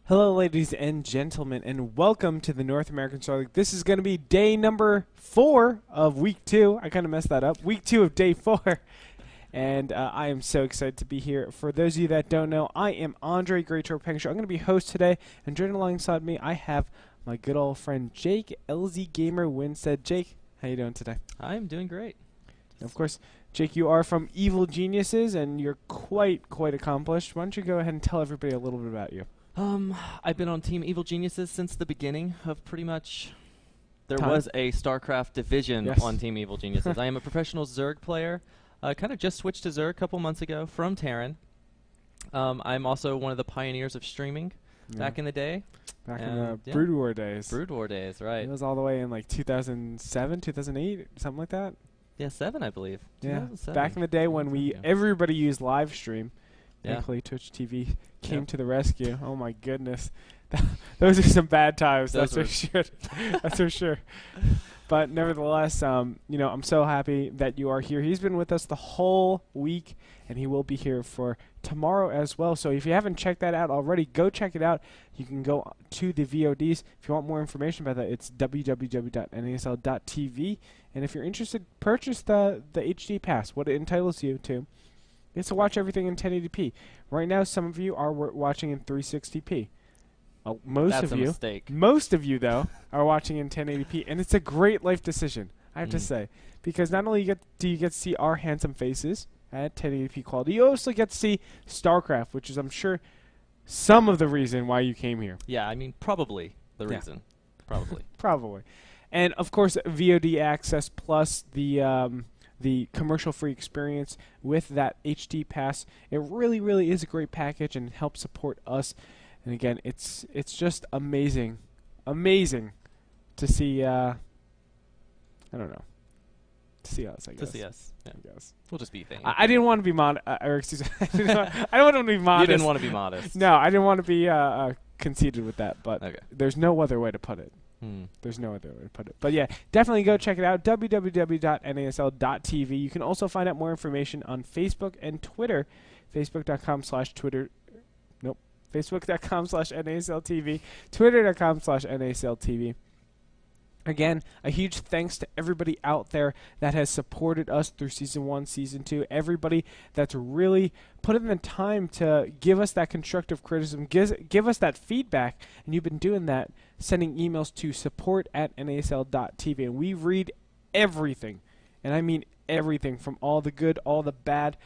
Hello, ladies and gentlemen, and welcome to the North American Star League. This is going to be day number 4 of week 2. I kind of messed that up. Week 2 of day 4. And I am so excited to be here. For those of you that don't know, I am Andre Greater Preshow. I'm going to be host today, and joining alongside me, I have my good old friend Jake, LZ Gamer Winstead. Jake, how you doing today? I'm doing great. Of course, Jake, you are from Evil Geniuses, and you're quite accomplished. Why don't you go ahead and tell everybody a little bit about you? I've been on Team Evil Geniuses since the beginning of pretty much... There Time? was a Starcraft division Yes. on Team Evil Geniuses. I am a professional Zerg player. Kind of just switched to Zerg a couple months ago from Terran. I'm also one of the pioneers of streaming back in the day. Back in the Brood War days. Brood War days, right. It was all the way in like 2007, 2008, something like that. Yeah, 7, I believe. Yeah, 2007. back in the day when everybody used live stream. Yeah. Thankfully, Twitch TV came to the rescue. Oh my goodness, those are some bad times. That's for sure. That's for sure. But nevertheless, you know, I'm so happy that you are here. He's been with us the whole week, and he will be here for tomorrow as well. So if you haven't checked that out already, go check it out. You can go to the VODs. If you want more information about that, it's www.nasl.tv. And if you're interested, purchase the HD pass. What it entitles you to is to watch everything in 1080p. Right now, some of you are watching in 360p. Most of you though are watching in 1080p, and it's a great life decision, I have to say, because not only do you get to see our handsome faces at 1080p quality, you also get to see Starcraft, which is, I'm sure, some of the reason why you came here. Yeah, I mean, probably the reason. Probably. Probably. And of course, VOD access plus the commercial-free experience with that HD pass. It really is a great package and helps support us. And again, it's just amazing to see. I don't know, to see us. I guess. To see us. Yeah. I guess. We'll just be thinking. I didn't want to be or excuse me. I don't want to be modest. You didn't want to be modest. No, I didn't want to be conceited with that. But okay. There's no other way to put it. There's no other way to put it. But yeah, definitely go check it out, www.nasl.tv. You can also find out more information on Facebook and Twitter, facebook.com/Twitter. Nope. Facebook.com/NASLTV, Twitter.com/NASLTV. Again, a huge thanks to everybody out there that has supported us through Season 1, Season 2, everybody that's really put in the time to give us that constructive criticism, give us that feedback, and you've been doing that, sending emails to support@nasl.tv, and we read everything, and I mean everything, from all the good, all the bad.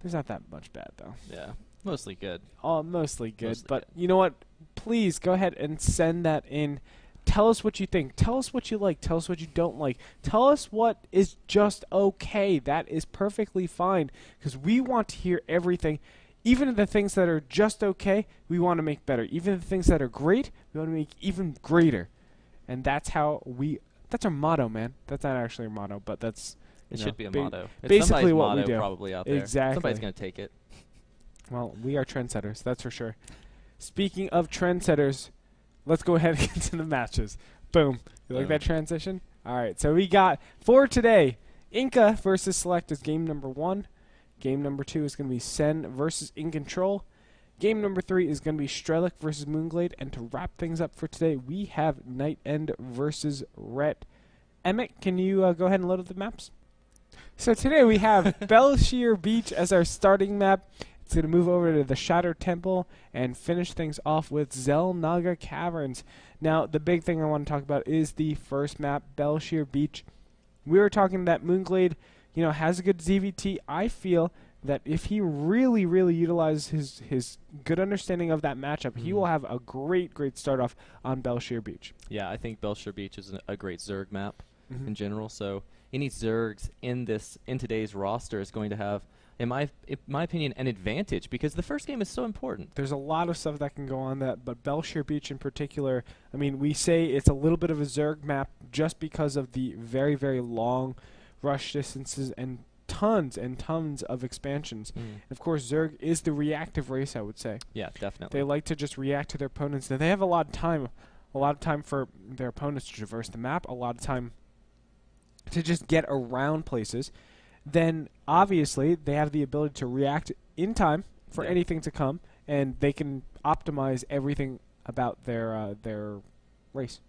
There's not that much bad, though. Yeah, mostly good. Mostly good, but you know what? Please go ahead and send that in. Tell us what you think. Tell us what you like. Tell us what you don't like. Tell us what is just okay. That is perfectly fine, because we want to hear everything. Even the things that are just okay, we want to make better. Even the things that are great, we want to make even greater. And that's how that's our motto, man. That's not actually a motto, but that's... It should be a motto. It's basically what motto we do. Probably out there. Exactly. Somebody's going to take it. Well, we are trendsetters, that's for sure. Speaking of trendsetters... Let's go ahead and get to the matches. Boom. You like that transition? All right. So we got, for today, Inca versus Select is game number 1. Game number 2 is going to be Sen versus In Control. Game number 3 is going to be Strelick versus Moonglade. And to wrap things up for today, we have Night End versus Rhett. Emmett, can you go ahead and load up the maps? So today we have BEL'SHIR Beach as our starting map. It's going to move over to the Shattered Temple and finish things off with Xel'Naga Caverns. Now, the big thing I want to talk about is the first map, BEL'SHIR Beach. We were talking that Moonglade, you know, has a good ZVT. I feel that if he really utilizes his good understanding of that matchup, he will have a great start off on BEL'SHIR Beach. Yeah, I think BEL'SHIR Beach is a great Zerg map in general. So any Zergs in today's roster is going to have, in my opinion, an advantage, because the first game is so important. There's a lot of stuff that can go on that, but BEL'SHIR Beach in particular, I mean, we say it's a little bit of a Zerg map just because of the very long rush distances and tons of expansions. And of course, Zerg is the reactive race, I would say. Yeah, definitely. They like to just react to their opponents. Now, they have a lot of time for their opponents to traverse the map, a lot of time to just get around places. Then obviously they have the ability to react in time for anything to come, and they can optimize everything about their race.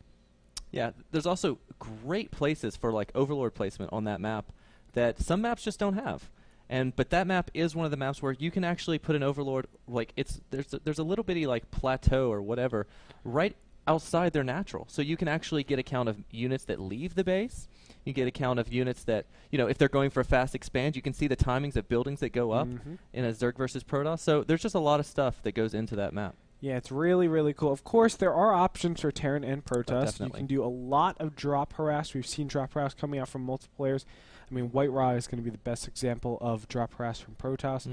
Yeah, there's also great places for like overlord placement on that map that some maps just don't have. But that map is one of the maps where you can actually put an overlord, like there's a little bitty like plateau or whatever right outside their natural, so you can actually get a count of units that leave the base. You get a count of units that, if they're going for a fast expand, you can see the timings of buildings that go up in a Zerg versus Protoss. So there's just a lot of stuff that goes into that map. Yeah, it's really, really cool. Of course, there are options for Terran and Protoss. Definitely. You can do a lot of drop harass. We've seen drop harass coming out from multiple players. I mean, White Raw is going to be the best example of drop harass from Protoss.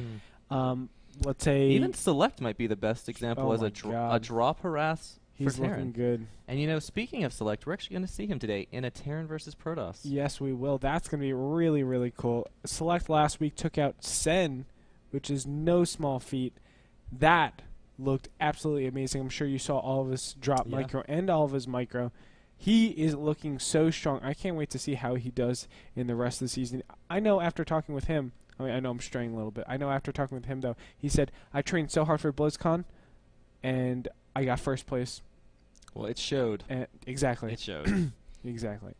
Let's say even Select might be the best example as a drop harass. He's looking good. And, speaking of Select, we're actually going to see him today in a Terran versus Protoss. Yes, we will. That's going to be really, really cool. Select last week took out Sen, which is no small feat. That looked absolutely amazing. I'm sure you saw all of his drop micro and all of his micro. He is looking so strong. I can't wait to see how he does in the rest of the season. I know after talking with him, I know I'm straying a little bit. I know after talking with him, though, he said, I trained so hard for BlizzCon, and I got first place. Well, it showed. Exactly. It showed. Exactly.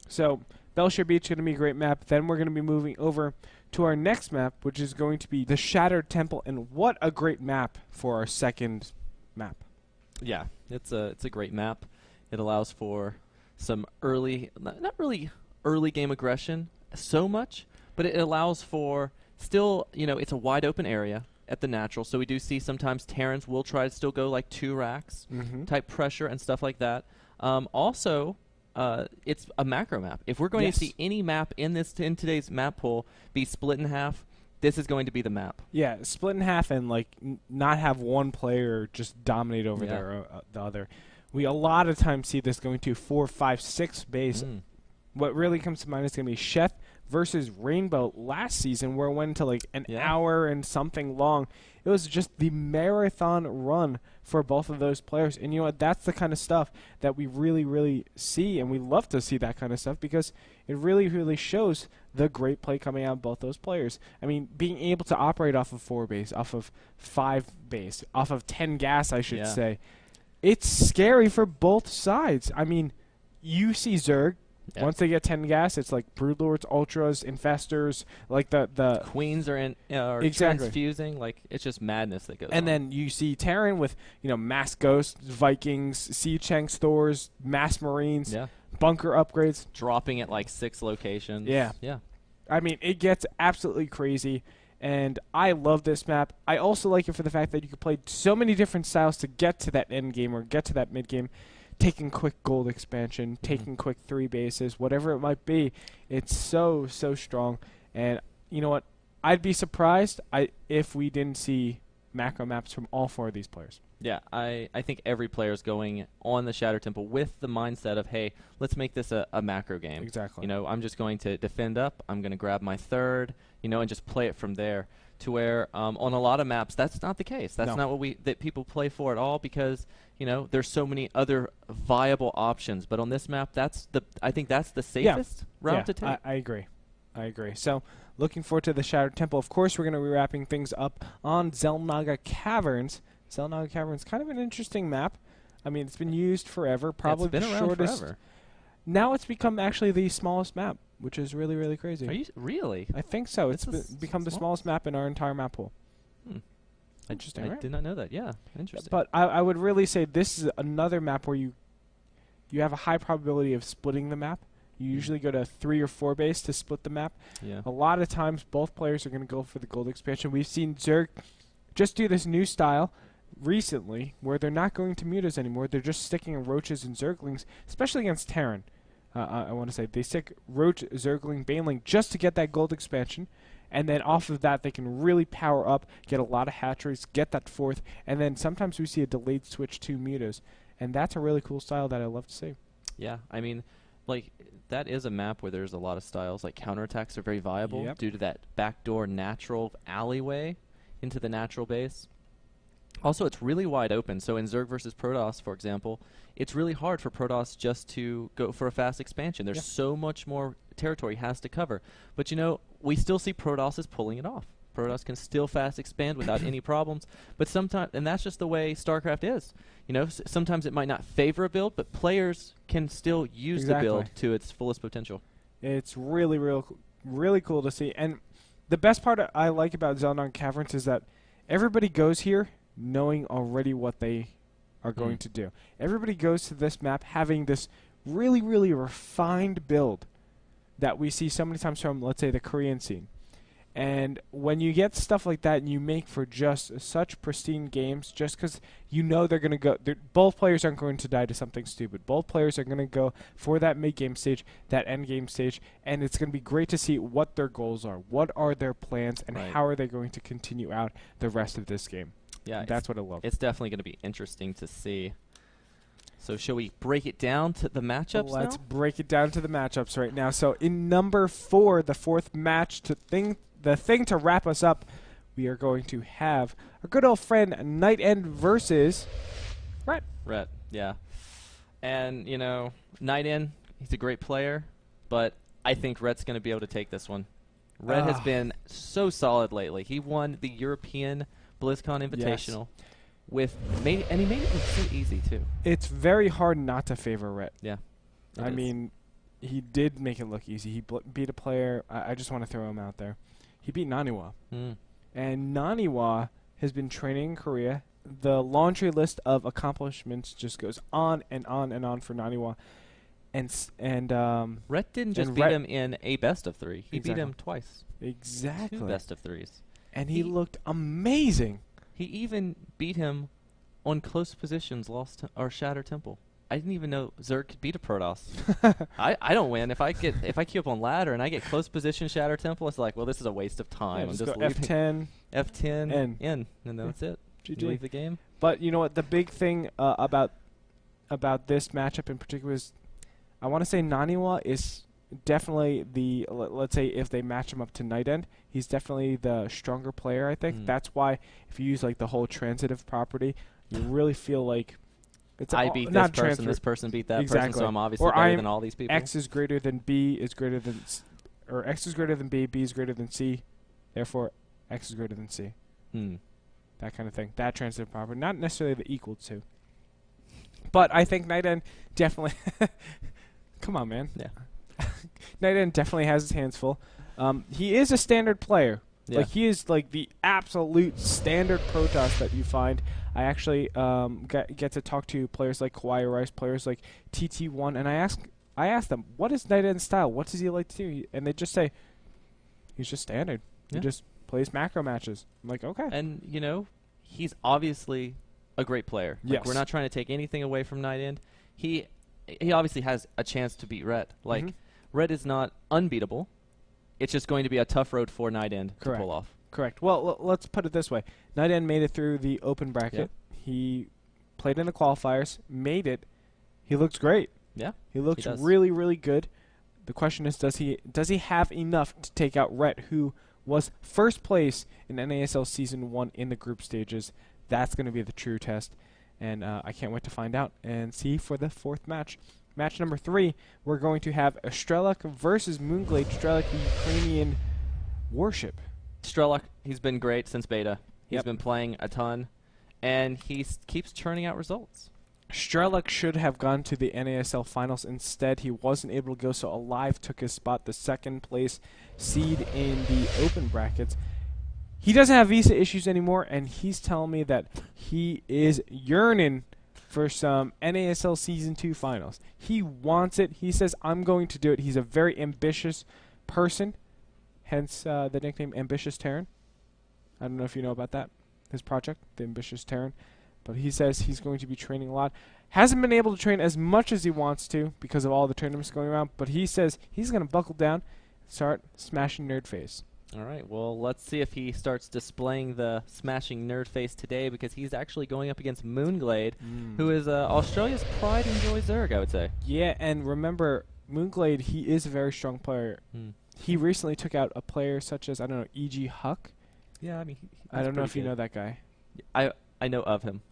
So, BEL'SHIR Beach is going to be a great map. Then we're going to be moving over to our next map, which is going to be the Shattered Temple. And what a great map for our second map. Yeah, it's a great map. It allows for some early, not really early game aggression so much, but it allows for still, it's a wide open area at the natural. So we do see sometimes Terrans will try to still go like 2 racks type pressure and stuff like that. Also, it's a macro map. If we're going to see any map in today's map pool be split in half, this is going to be the map. Yeah, split in half and like not have one player just dominate over the other. We a lot of times see this going to 4, 5, 6 base. What really comes to mind is going to be Chef versus Rainbow last season, where it went into like an hour and something long. It was just the marathon run for both of those players. And you know what? That's the kind of stuff that we really, really see, and we love to see that kind of stuff because it really, really shows the great play coming out of both those players. I mean, being able to operate off of 4 base, off of 5 base, off of 10 gas, I should say. It's scary for both sides. I mean, you see Zerg. Once they get 10 gas, it's like Broodlords, Ultras, Infestors, like the Queens are transfusing. Like, it's just madness that goes on. And then you see Terran with, Mass Ghosts, Vikings, Siege Tanks, Thors, Mass Marines, bunker upgrades. Dropping at like 6 locations. Yeah. I mean, it gets absolutely crazy. And I love this map. I also like it for the fact that you can play so many different styles to get to that end game or get to that mid game. Taking quick gold expansion, taking quick 3 bases, whatever it might be. It's so, so strong. And you know what? I'd be surprised if we didn't see macro maps from all 4 of these players. Yeah, I think every player is going on the Shattered Temple with the mindset of, hey, let's make this a macro game. Exactly. I'm just going to defend up. I'm going to grab my 3rd, and just play it from there. To where on a lot of maps that's not the case. That's not what that people play for at all because there's so many other viable options. But on this map, I think that's the safest route to take. I agree. So looking forward to the Shattered Temple. Of course, we're going to be wrapping things up on Xel'Naga Caverns. Xel'Naga Caverns, kind of an interesting map. I mean, it's been used forever. Probably it's been the around shortest. Forever. Now it's become actually the smallest map, which is really, really crazy. Are you really? I think so. It's become the smallest map in our entire map pool. Interesting, I right? did not know that. Yeah, interesting. But I would really say this is another map where you have a high probability of splitting the map. You usually go to 3 or 4 base to split the map. Yeah. A lot of times, both players are going to go for the gold expansion. We've seen Zerg just do this new style recently where they're not going to mutas anymore. They're just sticking roaches and Zerglings, especially against Terran. I want to say they stick Roach, Zergling, Baneling just to get that gold expansion, and then off of that they can really power up, get a lot of hatcheries, get that 4th, and then sometimes we see a delayed switch to mutas, and that's a really cool style that I love to see. Yeah, I mean, like that is a map where there's a lot of styles. Like counterattacks are very viable due to that backdoor natural alleyway into the natural base. Also, it's really wide open. So in Zerg versus Protoss, for example, it's really hard for Protoss just to go for a fast expansion. There's so much more territory has to cover. But, we still see Protosses pulling it off. Protoss can still fast expand without any problems. But sometimes, and that's just the way Starcraft is. You know, sometimes it might not favor a build, but players can still use the build to its fullest potential. It's really, really cool to see. And the best part I like about Zeldon Caverns is that everybody goes here knowing already what they are going to do. Everybody goes to this map having this really, really refined build that we see so many times from, let's say, the Korean scene. And when you get stuff like that and you make for just such pristine games, just because you know they're going to go, both players aren't going to die to something stupid. Both players are going to go for that mid-game stage, that end-game stage, and it's going to be great to see what their goals are, what are their plans, and how are they going to continue out the rest of this game. Yeah, that's what I love. It's definitely going to be interesting to see. So shall we break it down to the matchups Let's break it down to the matchups right now. So in number 4, the fourth match, the thing to wrap us up, we are going to have our good old friend Night End versus Rhett. Rhett, yeah. And, you know, Night End, he's a great player, but I think Rhett's going to be able to take this one. Rhett has been so solid lately. He won the European BlizzCon Invitational. Yes. And he made it look so easy, too. It's very hard not to favor Rhett. Yeah. I mean, he did make it look easy. He beat a player. I just want to throw him out there. He beat Naniwa. And Naniwa has been training in Korea. The laundry list of accomplishments just goes on and on and on for Naniwa. And Rhett didn't just beat him in a best of 3. He beat him twice. Exactly. 2 best of 3s. And he looked amazing. He even beat him on close positions, Shatter Temple. I didn't even know Zerg could beat a Protoss. I don't win. If I queue up on ladder and I get close position Shatter Temple, it's like, well, this is a waste of time. Yeah, I'm just just go F10, F10, in, and then that's it. GG. You leave the game. But you know what? The big thing about this matchup in particular is, I want to say Naniwa is definitely the, let's say if they match him up to Night End, he's definitely the stronger player, I think. That's why if you use like the whole transitive property, you really feel like it's I beat this person beat that person, so I'm obviously better than all these people. X is greater than B is greater than or X is greater than B, B is greater than C, therefore X is greater than C. That kind of thing. That transitive property, not necessarily the equal to. But I think Night End definitely come on, man. Yeah. Night End definitely has his hands full. He is a standard player. Yeah. Like, he is like the absolute standard Protoss that you find. I actually get to talk to players like Kawhi Rice, players like TT1, and I ask them, what is Night End's style? What does he like to do? And they just say, he's just standard. He just plays macro matches. I'm like, okay. And, you know, he's obviously a great player. Like, we're not trying to take anything away from Night End. He obviously has a chance to beat Rhett. Like, Rhett is not unbeatable. It's just going to be a tough road for Night End to pull off. Correct. Well, let's put it this way. Night End made it through the open bracket. Yep. He played in the qualifiers, made it. He looks great. Yeah. He looks really, really good. The question is, does he have enough to take out Rhett, who was first place in NASL Season 1 in the group stages? That's going to be the true test. And I can't wait to find out and see for the fourth match. Match number 3, we're going to have Strelok versus Moonglade. Strelok, the Ukrainian warship. Strelok, he's been great since beta. He's been playing a ton, and he keeps churning out results. Strelok should have gone to the NASL finals. Instead, he wasn't able to go, so Alive took his spot, the second place seed in the open brackets. He doesn't have visa issues anymore, and he's telling me that he is yearning for some NASL Season 2 finals. He wants it. He says, I'm going to do it. He's a very ambitious person, hence the nickname Ambitious Terran. I don't know if you know about that, his project, the Ambitious Terran. But he says he's going to be training a lot. Hasn't been able to train as much as he wants to because of all the tournaments going around, but he says he's going to buckle down and start smashing nerd face. All right, well, let's see if he starts displaying the smashing nerd face today, because he's actually going up against Moonglade, who is Australia's pride and joy Zerg, I would say. Yeah, and remember, Moonglade, he is a very strong player. He recently took out a player such as, I don't know, E.G. Huck. Yeah, I mean, I don't know if you know that guy. I know of him.